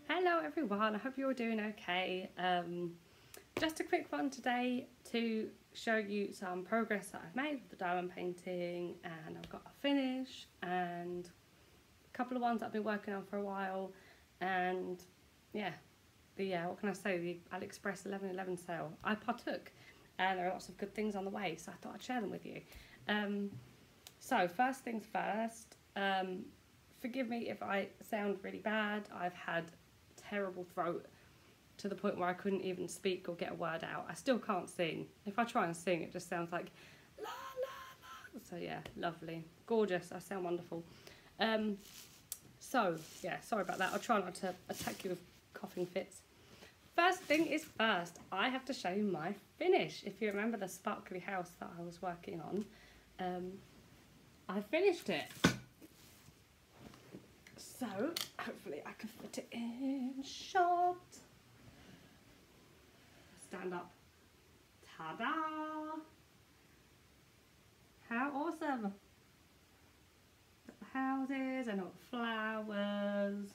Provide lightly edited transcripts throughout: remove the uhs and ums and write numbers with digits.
Hello everyone, I hope you're doing okay. Just a quick one today to show you some progress that I've made with the diamond painting, and I've got a finish and a couple of ones that I've been working on for a while, and yeah, what can I say, the Aliexpress 11/11 sale. I partook and there are lots of good things on the way, so I thought I'd share them with you. So first things first, forgive me if I sound really bad. I've had terrible throat to the point where I couldn't even speak or get a word out. I still can't sing. If I try and sing, it just sounds like la la la. So yeah, lovely, gorgeous. I sound wonderful. So yeah, sorry about that. I'll try not to attack you with coughing fits. First thing is first, I have to show you my finish. If you remember the sparkly house that I was working on, I finished it. So hopefully I can fit it in shot. Stand up. Ta-da! How awesome! The houses and all the flowers.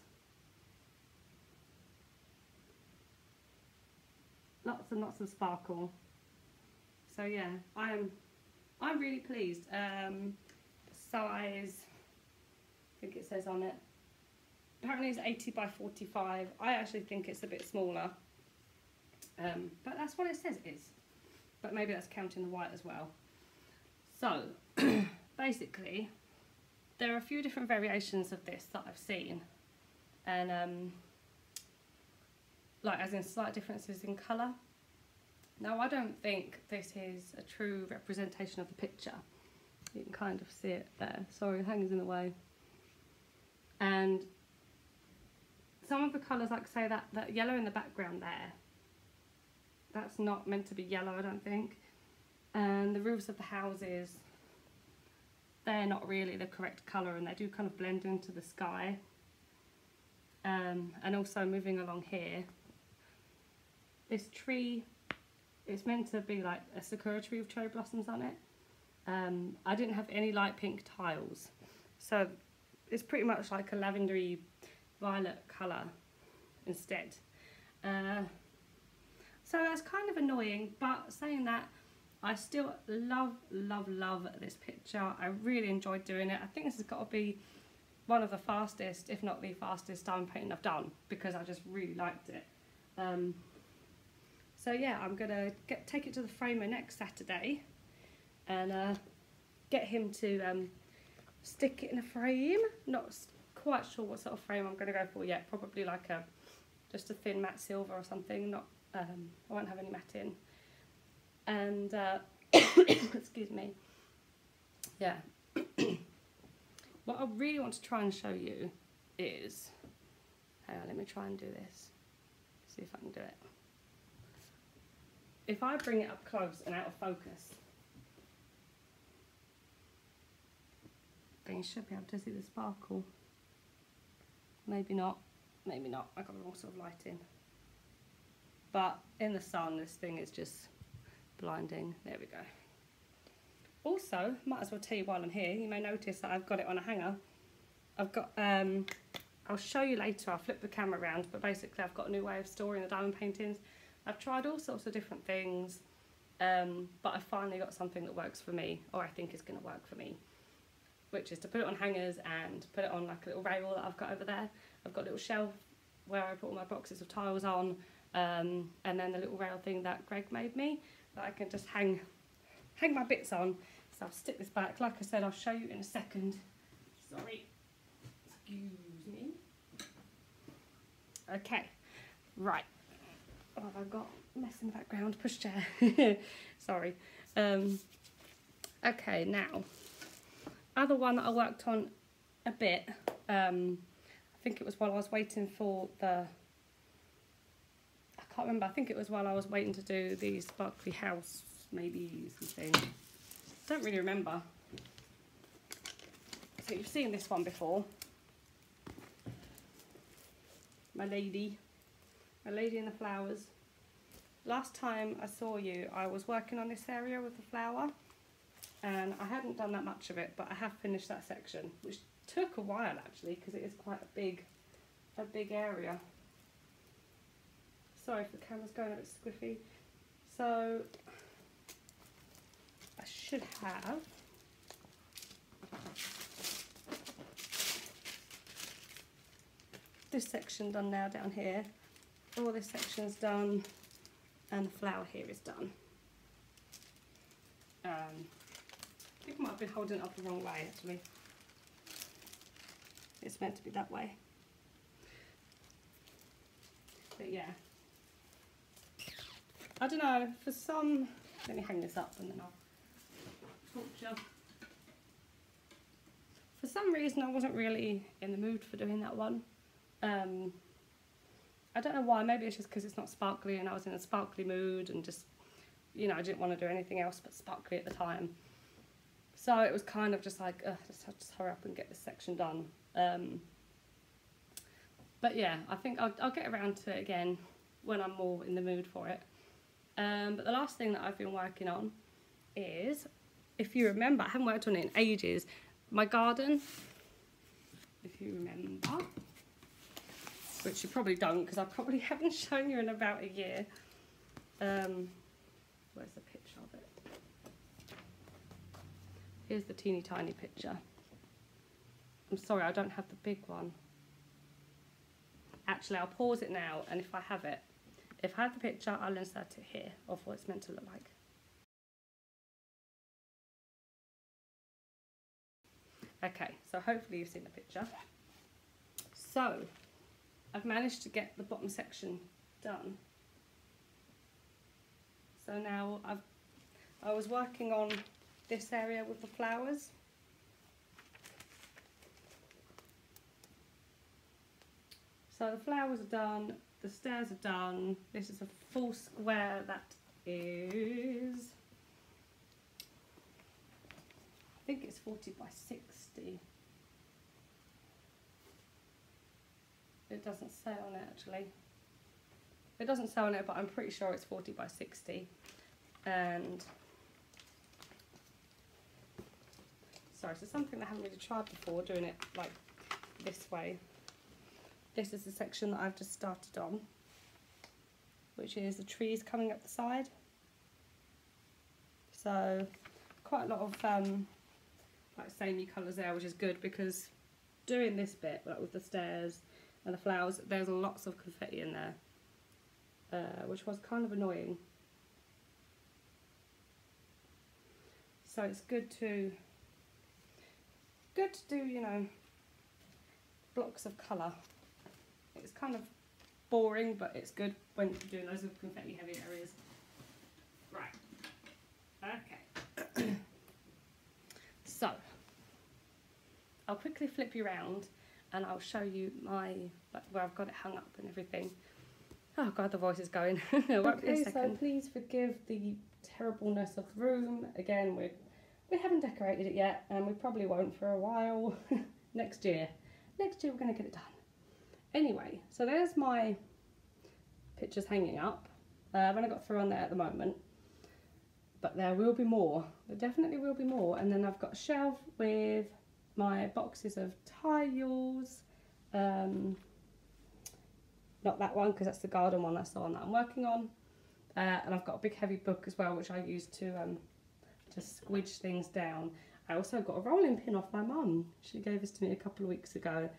Lots and lots of sparkle. So yeah, I'm really pleased. The size, I think it says on it, apparently it's 80 by 45. I actually think it's a bit smaller, but that's what it says it is. But maybe that's counting the white as well. So basically, there are a few different variations of this that I've seen, and like as in slight differences in colour. Now I don't think this is a true representation of the picture. You can kind of see it there. Sorry, the hanger's in the way. And some of the colours, like say that yellow in the background there, that's not meant to be yellow, I don't think. And the roofs of the houses, they're not really the correct colour, and they do kind of blend into the sky. And also moving along here, this tree, it's meant to be like a sakura tree with cherry blossoms on it. I didn't have any light pink tiles, so it's pretty much like a lavendery violet colour instead. So that's kind of annoying, but saying that, I still love this picture. I really enjoyed doing it. I think this has got to be one of the fastest, if not the fastest, diamond painting I've done, because I just really liked it. So yeah, I'm gonna take it to the framer next Saturday and get him to stick it in a frame. Not quite sure what sort of frame I'm gonna go for yet. Probably like just a thin matte silver or something. Not I won't have any matte in. And excuse me. Yeah. What I really want to try and show you is, hang on, let me try and do this. See if I can do it. If I bring it up close and out of focus, then you should be able to see the sparkle. Maybe not, maybe not. I got the wrong sort of lighting. But in the sun, this thing is just blinding. There we go. Also, might as well tell you while I'm here, you may notice that I've got it on a hanger. I've got, I'll show you later, I'll flip the camera around, but basically I've got a new way of storing the diamond paintings. I've tried all sorts of different things, but I finally got something that works for me, or I think is going to work for me, which is to put it on hangers and put it on like a little rail that I've got over there. I've got a little shelf where I put all my boxes of tiles on, and then the little rail thing that Greg made me that I can just hang my bits on. So I'll stick this back. Like I said, I'll show you in a second. Sorry, excuse me. Okay, right. What have I got? Mess in the background, pushchair. Sorry. Okay, now, other one that I worked on a bit, I think it was while I was waiting for the, I can't remember, I think it was while I was waiting to do the sparkly house, maybe something. Don't really remember. So you've seen this one before. My lady in the flowers. Last time I saw you, I was working on this area with the flower, and I hadn't done that much of it, but I have finished that section, which took a while actually, because it is quite a big a big area. Sorry if the camera's going a bit squiffy. So I should have this section done now down here. All this section's done and the flower here is done. I think I might have been holding it up the wrong way actually. It's meant to be that way. But yeah. I don't know, for some, let me hang this up and then I'll talk to you. For some reason I wasn't really in the mood for doing that one. I don't know why, maybe it's just because it's not sparkly and I was in a sparkly mood and just, you know, I didn't want to do anything else but sparkly at the time. So it was kind of just like, just hurry up and get this section done. But yeah, I think I'll get around to it again when I'm more in the mood for it. But the last thing that I've been working on is, if you remember, I haven't worked on it in ages, my garden, if you remember, which you probably don't because I probably haven't shown you in about a year. Where's the picture of it? Here's the teeny tiny picture. I'm sorry, I don't have the big one. Actually, I'll pause it now, and if I have it, if I have the picture, I'll insert it here of what it's meant to look like. Okay, so hopefully you've seen the picture. So, I've managed to get the bottom section done. So now I was working on this area with the flowers. So the flowers are done, the stairs are done. This is a full square that is, I think it's 40 by 60. It doesn't say on it actually. It doesn't say on it, but I'm pretty sure it's 40 by 60. And sorry, so something that I haven't really tried before, doing it like this way. This is the section that I've just started on, which is the trees coming up the side. So quite a lot of like samey colours there, which is good because doing this bit, like with the stairs and the flowers, there's lots of confetti in there, which was kind of annoying. So it's good to do, you know, blocks of colour. It's kind of boring, but it's good when you're doing loads of confetti heavy areas. Right. Okay. So, I'll quickly flip you around and I'll show you my, where I've got it hung up and everything. Oh god, the voice is going. Okay, so please forgive the terribleness of the room. Again, we haven't decorated it yet and we probably won't for a while. Next year we're going to get it done. Anyway, so there's my pictures hanging up. I've only got 3 on there at the moment, but there will be more. There definitely will be more. And then I've got a shelf with my boxes of tiles. Not that one because that's the garden one, that's the one that I'm working on. And I've got a big heavy book as well, which I use to squidge things down. I also got a rolling pin off my mum. She gave this to me a couple of weeks ago,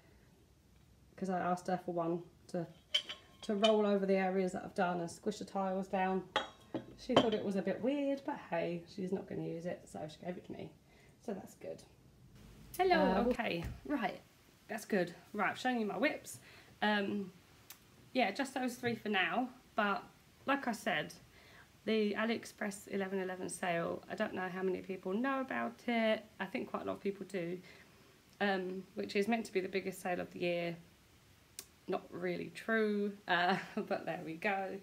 because I asked her for one to roll over the areas that I've done and squish the tiles down. She thought it was a bit weird, but hey, she's not going to use it, so she gave it to me. So that's good. Hello, okay, right, that's good. Right, I've shown you my whips. Yeah, just those 3 for now, but like I said, the Aliexpress 11/11 sale, I don't know how many people know about it. I think quite a lot of people do, which is meant to be the biggest sale of the year. Not really true, but there we go.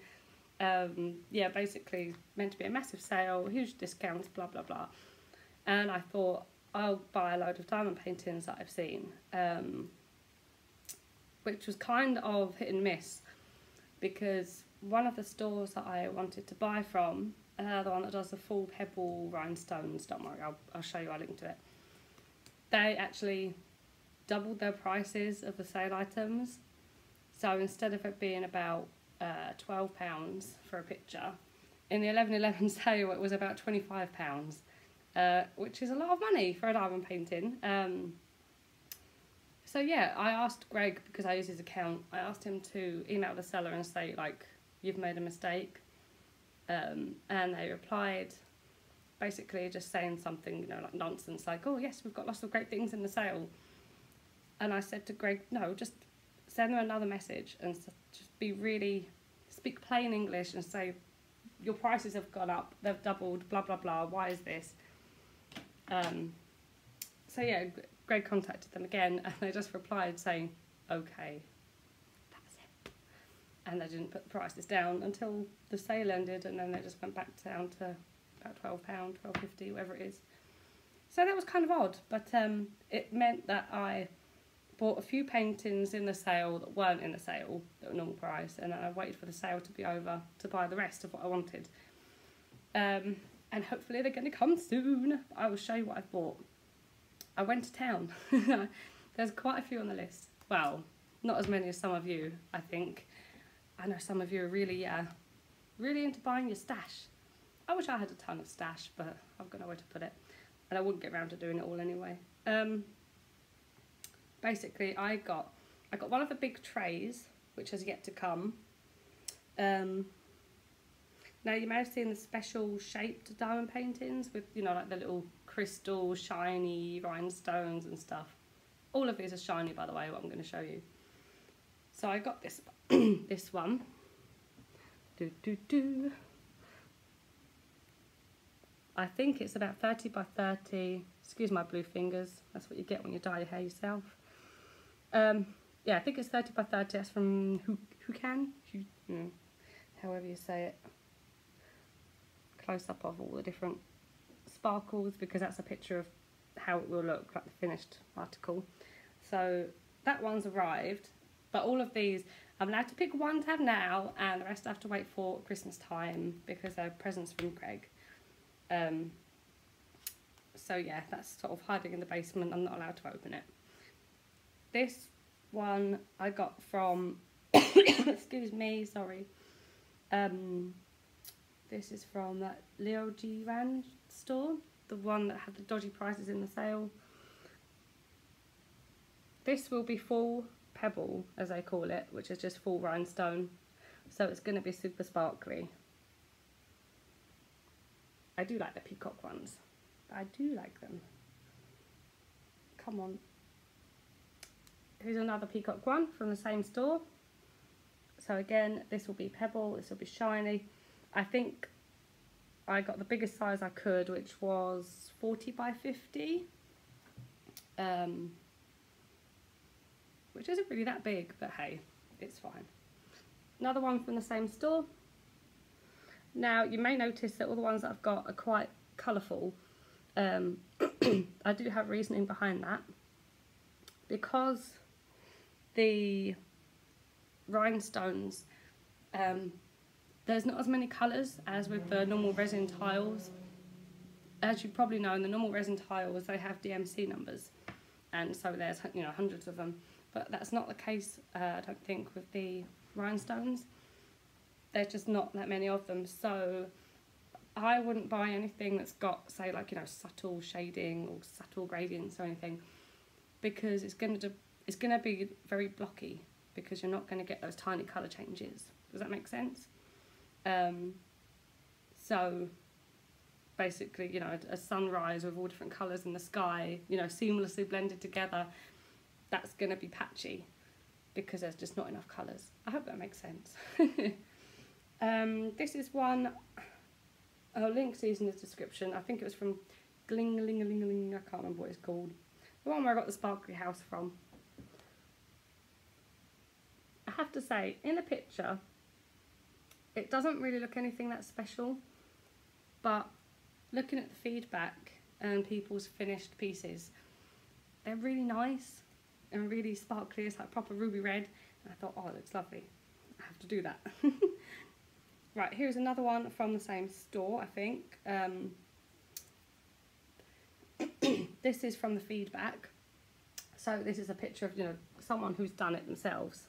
Yeah, basically meant to be a massive sale, huge discounts, blah blah blah. And I thought I'll buy a load of diamond paintings that I've seen, which was kind of hit and miss, because one of the stores that I wanted to buy from, the one that does the full pebble rhinestones, don't worry, I'll show you, I'll link to it. They actually doubled their prices of the sale items. So instead of it being about £12 for a picture, in the 11/11 sale it was about £25, which is a lot of money for a diamond painting. So yeah, I asked Greg, because I use his account, I asked him to email the seller and say, like, you've made a mistake. And they replied, basically just saying something, you know, like nonsense, like, oh yes, we've got lots of great things in the sale. And I said to Greg, no, just send them another message and just speak plain English and say, your prices have gone up, they've doubled, blah, blah, blah, why is this? So yeah, Greg contacted them again and they just replied saying, okay, that was it. And they didn't put the prices down until the sale ended, and then they just went back down to about £12, £12.50, whatever it is. So that was kind of odd, but it meant that I bought a few paintings in the sale that weren't in the sale, that were normal price, and then I waited for the sale to be over to buy the rest of what I wanted. And hopefully they're going to come soon. I will show you what I've bought. I went to town. There's quite a few on the list. Well, not as many as some of you, I think. I know some of you are really into buying your stash. I wish I had a ton of stash, but I've got nowhere to put it. And I wouldn't get around to doing it all anyway. Basically, I got one of the big trays, which has yet to come. Now, you may have seen the special shaped diamond paintings with, you know, like the little crystal, shiny rhinestones and stuff. All of these are shiny, by the way, what I'm going to show you. So I got this this one. I think it's about 30 by 30. Excuse my blue fingers. That's what you get when you dye your hair yourself. Yeah, I think it's 30 by 30. That's from however you say it. Close up of all the different sparkles, because that's a picture of how it will look, like the finished article. So that one's arrived, but all of these, I'm allowed to pick one to have now, and the rest I have to wait for Christmas time because they're presents from Greg. So yeah, that's sort of hiding in the basement. I'm not allowed to open it. This one I got from, excuse me, sorry. This is from that Leo G. Rand store, the one that had the dodgy prices in the sale. This will be full pebble, as they call it, which is just full rhinestone. So it's going to be super sparkly. I do like the Peacock ones. I do like them. Come on. Here's another Peacock one from the same store. So again, this will be pebble, this will be shiny. I think I got the biggest size I could, which was 40 by 50. Which isn't really that big, but hey, it's fine. Another one from the same store. Now, you may notice that all the ones that I've got are quite colourful. I do have reasoning behind that. Because the rhinestones, there's not as many colours as with the normal resin tiles. As you probably know, in the normal resin tiles, they have DMC numbers. And so there's, you know, hundreds of them. But that's not the case, I don't think, with the rhinestones. There's just not that many of them. So I wouldn't buy anything that's got, say, like, you know, subtle shading or subtle gradients or anything, because it's going to be very blocky, because you're not going to get those tiny colour changes. Does that make sense? So basically, you know, a sunrise with all different colours in the sky, you know, seamlessly blended together, that's going to be patchy because there's just not enough colours. I hope that makes sense. This is one, I'll link these in the description. I think it was from Gling-a-ling-a-ling-a-ling, I can't remember what it's called. The one where I got the sparkly house from. I have to say, in the picture, it doesn't really look anything that special, but looking at the feedback and people's finished pieces, they're really nice and really sparkly. It's like proper ruby red, and I thought, oh, it looks lovely. I have to do that. Right, here's another one from the same store, I think. This is from the feedback. So this is a picture of, you know, someone who's done it themselves.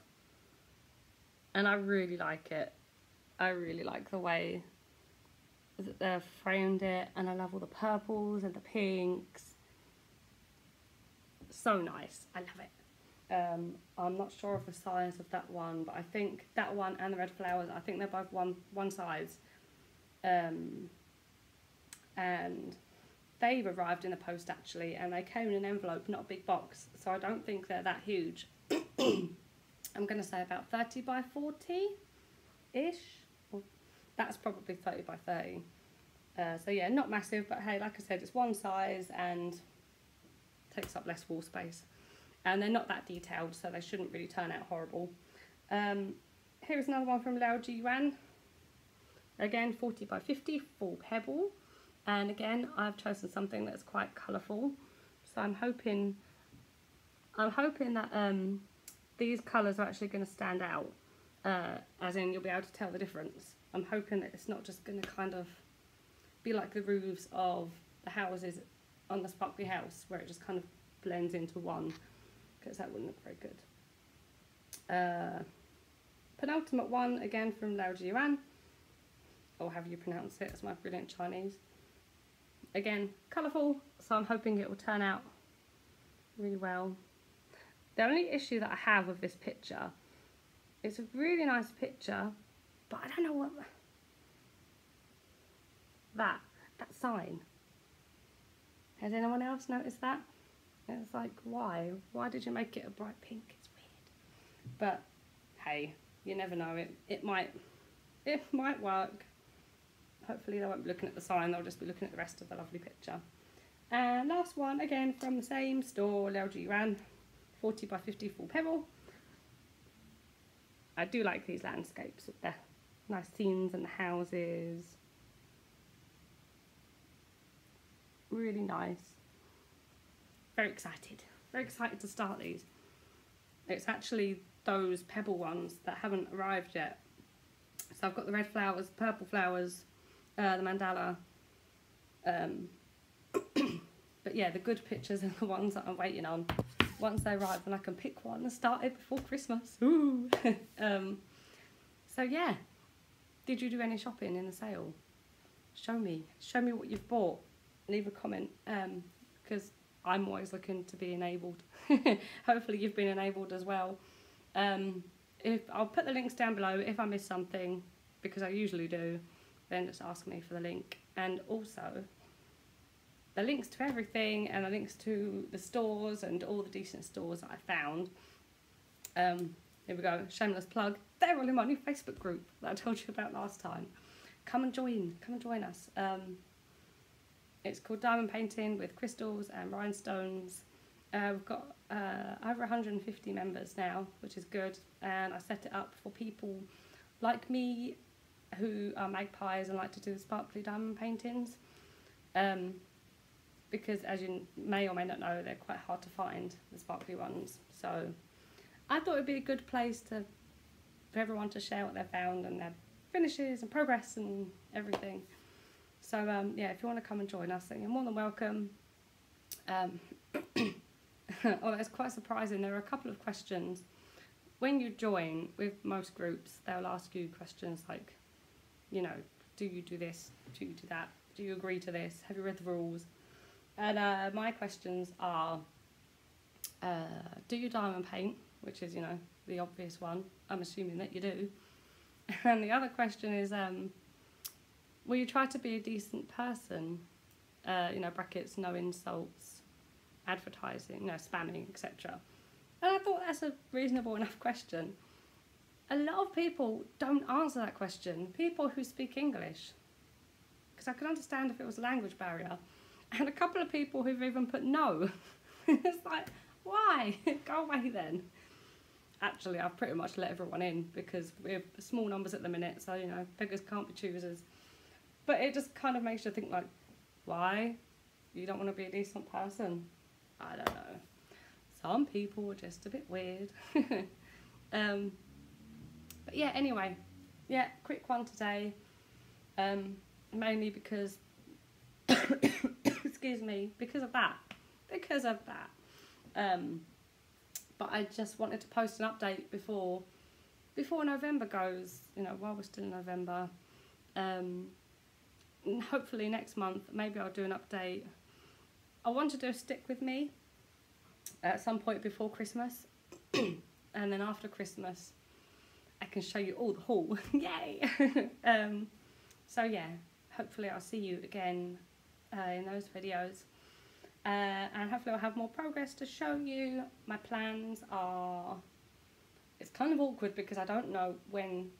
and I really like it. I really like the way that they've framed it, and I love all the purples and the pinks. So nice. I love it. I'm not sure of the size of that one, but I think that one and the red flowers, I think they're both one size. And they've arrived in the post actually, and they came in an envelope, not a big box, so I don't think they're that huge. I'm going to say about 30 by 40 ish. That's probably 30 by 30. So yeah, not massive, but hey, like I said, it's one size and takes up less wall space. And they're not that detailed, so they shouldn't really turn out horrible. Here's another one from Lao Yuan. Again, 40 by 50, full pebble. And again, I've chosen something that's quite colourful. So I'm hoping that these colours are actually going to stand out. As in, you'll be able to tell the difference. I'm hoping that it's not just going to kind of be like the roofs of the houses on the sparkly house, where it just kind of blends into one, because that wouldn't look very good. Penultimate one, again from Lao Yuan, or however you pronounce it, it's my brilliant Chinese. Again, colourful, so I'm hoping it will turn out really well. The only issue that I have with this picture, it's a really nice picture, but I don't know what that sign. Has anyone else noticed that? It's like, why? Why did you make it a bright pink? It's weird. But hey, you never know. It might work. Hopefully they won't be looking at the sign, they'll just be looking at the rest of the lovely picture. And last one, again from the same store, Lao Yuan, 40 by 50 full pebble. I do like these landscapes with the nice scenes and the houses. Really nice. Very excited to start these. It's actually those pebble ones that haven't arrived yet. So I've got the red flowers, purple flowers, the mandala. But yeah, the good pictures are the ones that I'm waiting on. Once they arrive, and I can pick one and start it before Christmas. Ooh. So yeah, did you do any shopping in the sale? Show me what you've bought. Leave a comment, because I'm always looking to be enabled. Hopefully you've been enabled as well. I'll put the links down below if I miss something, because I usually do, then just ask me for the link. And also the links to everything, and the links to the stores and all the decent stores that I found. Here we go, shameless plug. They're all in my new Facebook group that I told you about last time. Come and join us. It's called Diamond Painting with Crystals and Rhinestones. We've got over 150 members now, which is good, and I set it up for people like me who are magpies and like to do the sparkly diamond paintings, because as you may or may not know, they're quite hard to find, the sparkly ones. So I thought it'd be a good place for everyone to share what they found and their finishes and progress and everything. So yeah, if you want to come and join us, then you're more than welcome. Although it's quite surprising, there are a couple of questions. When you join with most groups, they'll ask you questions like, you know, do you do this? Do you do that? Do you agree to this? Have you read the rules? And my questions are, do you diamond paint? Which is, you know, the obvious one. I'm assuming that you do. And the other question is, will you try to be a decent person? You know, brackets, no insults, advertising, no spamming, etc. And I thought that's a reasonable enough question. A lot of people don't answer that question, people who speak English. Because I can understand if it was a language barrier. And a couple of people who've even put no. It's like, why? Go away then. Actually, I've pretty much let everyone in, because we're small numbers at the minute, so, you know, beggars can't be choosers. But it just kind of makes you think, like, why? You don't want to be a decent person? I don't know. Some people are just a bit weird. But yeah, anyway. Yeah, quick one today. Mainly because, excuse me, because of that. But I just wanted to post an update before before November goes, you know, while we're still in November. Hopefully next month, maybe I'll do an update. I want to do a stick with me at some point before Christmas. And then after Christmas, I can show you all the haul. Yay! So yeah, hopefully I'll see you again in those videos. And hopefully I'll have more progress to show you. My plans are... It's kind of awkward because I don't know when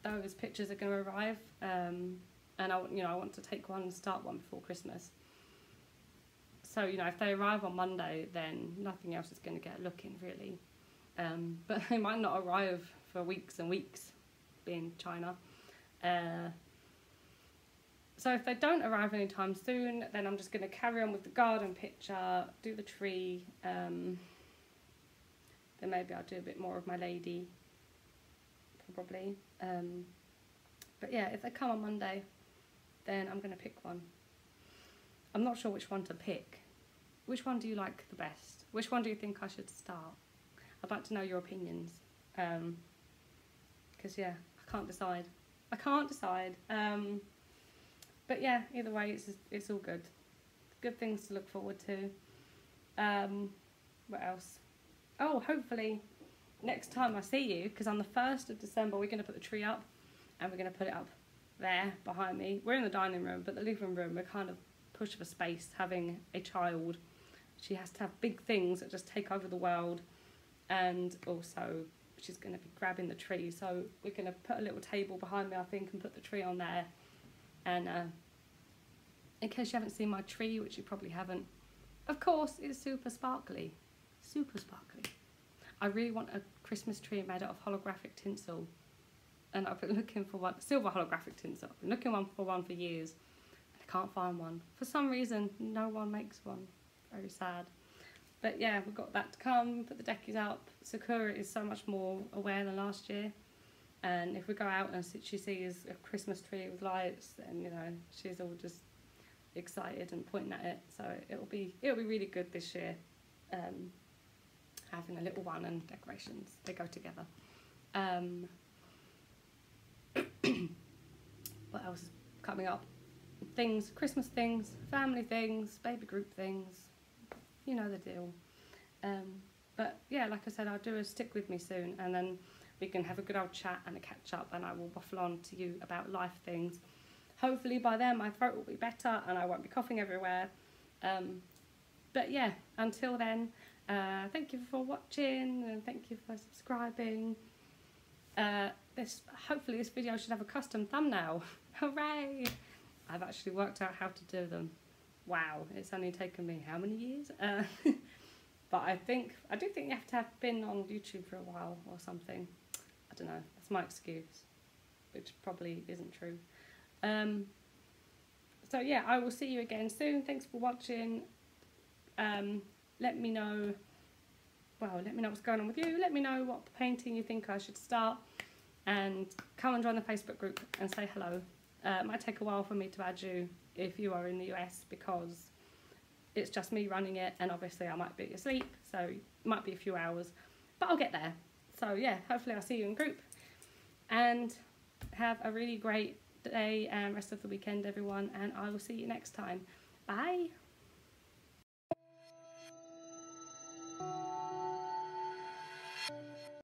those pictures are going to arrive. And I want to take one and start one before Christmas. So, you know, if they arrive on Monday, then nothing else is going to get a look in, really. But they might not arrive for weeks and weeks, being China. So if they don't arrive anytime soon, then I'm just going to carry on with the garden picture, do the tree, then maybe I'll do a bit more of my lady, probably. But yeah, if they come on Monday, then I'm going to pick one. I'm not sure which one to pick. Which one do you like the best? Which one do you think I should start? I'd like to know your opinions. Because yeah, I can't decide. I can't decide. But yeah, either way, it's all good. Good things to look forward to. What else? Oh, hopefully next time I see you, because on the 1st of December we're going to put the tree up, and we're going to put it up there behind me. We're in the dining room, but the living room, we're kind of pushed for space, having a child. She has to have big things that just take over the world, and also she's going to be grabbing the tree, so we're going to put a little table behind me, I think, and put the tree on there. And in case you haven't seen my tree, which you probably haven't, of course it's super sparkly. Super sparkly. I really want a Christmas tree made out of holographic tinsel, and I've been looking for one, silver holographic tinsel. I've been looking for one for years, and I can't find one. For some reason, no one makes one. Very sad. But yeah, we've got that to come, put the deckies up. Sakura is so much more aware than last year. And if we go out and she sees a Christmas tree with lights, then, you know, she's all just excited and pointing at it. So it'll be really good this year. Having a little one and decorations, they go together. What else is coming up? Things, Christmas things, family things, baby group things. You know the deal. But yeah, like I said, I'll do a stick with me soon, and then we can have a good old chat and a catch up, and I will waffle on to you about life things. Hopefully by then my throat will be better and I won't be coughing everywhere. But yeah, until then, thank you for watching, and thank you for subscribing. Hopefully this video should have a custom thumbnail. Hooray! I've actually worked out how to do them. Wow, it's only taken me how many years? But I do think you have to have been on YouTube for a while or something. I don't know, that's my excuse, which probably isn't true. So yeah, I will see you again soon. Thanks for watching. Let me know what's going on with you. Let me know what painting you think I should start, and come and join the Facebook group and say hello. It might take a while for me to add you if you are in the US, because it's just me running it, and obviously I might be asleep, so it might be a few hours, but I'll get there. So yeah, hopefully I'll see you in group, and have a really great day and rest of the weekend, everyone, and I will see you next time. Bye.